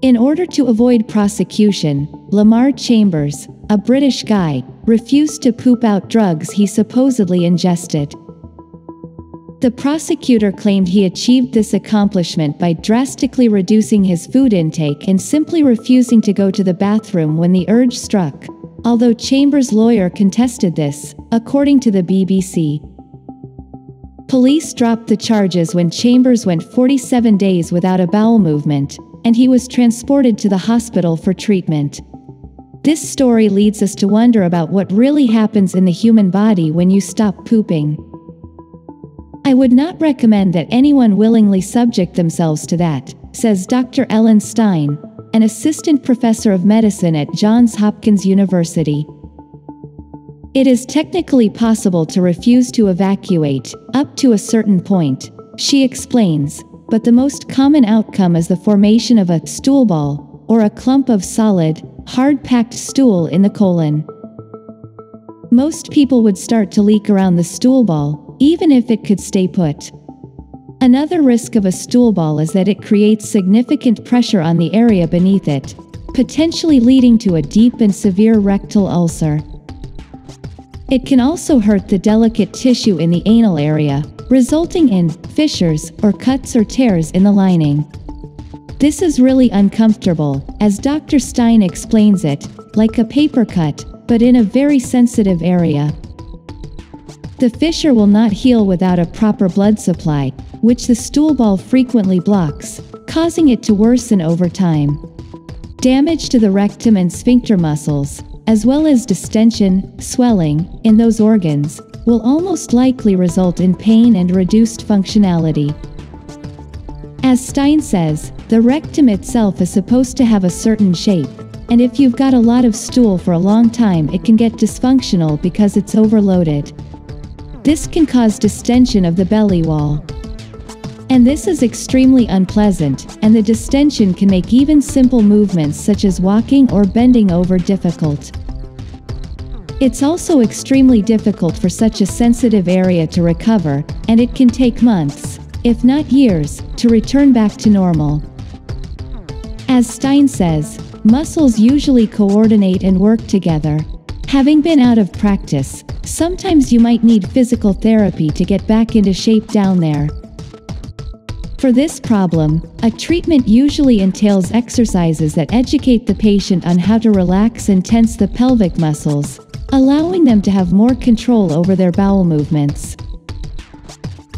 In order to avoid prosecution, Lamar Chambers, a British guy, refused to poop out drugs he supposedly ingested. The prosecutor claimed he achieved this accomplishment by drastically reducing his food intake and simply refusing to go to the bathroom when the urge struck, although Chambers' lawyer contested this, according to the BBC. Police dropped the charges when Chambers went 47 days without a bowel movement, and he was transported to the hospital for treatment. This story leads us to wonder about what really happens in the human body when you stop pooping. I would not recommend that anyone willingly subject themselves to that, says Dr. Ellen Stein, an assistant professor of medicine at Johns Hopkins University. It is technically possible to refuse to evacuate, up to a certain point, she explains, but the most common outcome is the formation of a stool ball, or a clump of solid, hard-packed stool in the colon. Most people would start to leak around the stool ball, even if it could stay put. Another risk of a stool ball is that it creates significant pressure on the area beneath it, potentially leading to a deep and severe rectal ulcer. It can also hurt the delicate tissue in the anal area, resulting in fissures or cuts or tears in the lining. This is really uncomfortable, as Dr. Stein explains it, like a paper cut, but in a very sensitive area. The fissure will not heal without a proper blood supply, which the stool ball frequently blocks, causing it to worsen over time. Damage to the rectum and sphincter muscles, as well as distension, swelling, in those organs, will almost likely result in pain and reduced functionality. As Stein says, the rectum itself is supposed to have a certain shape, and if you've got a lot of stool for a long time, it can get dysfunctional because it's overloaded. This can cause distension of the belly wall. And this is extremely unpleasant, and the distension can make even simple movements such as walking or bending over difficult. It's also extremely difficult for such a sensitive area to recover, and it can take months, if not years, to return back to normal. As Stein says, muscles usually coordinate and work together. Having been out of practice, sometimes you might need physical therapy to get back into shape down there. For this problem, a treatment usually entails exercises that educate the patient on how to relax and tense the pelvic muscles, allowing them to have more control over their bowel movements.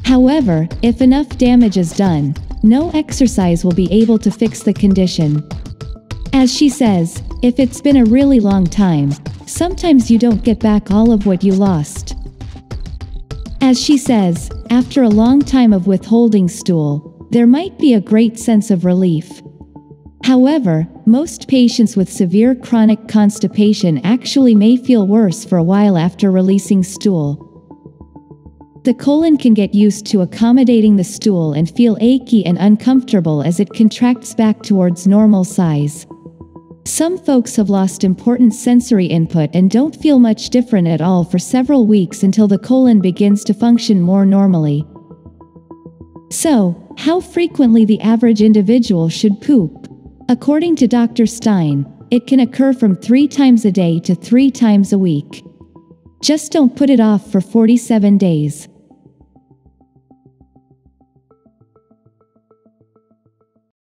However, if enough damage is done, no exercise will be able to fix the condition. As she says, if it's been a really long time, sometimes you don't get back all of what you lost. As she says, after a long time of withholding stool, there might be a great sense of relief. However, most patients with severe chronic constipation actually may feel worse for a while after releasing stool. The colon can get used to accommodating the stool and feel achy and uncomfortable as it contracts back towards normal size. Some folks have lost important sensory input and don't feel much different at all for several weeks until the colon begins to function more normally. So, how frequently the average individual should poop? According to Dr. Stein, it can occur from 3 times a day to 3 times a week. Just don't put it off for 47 days.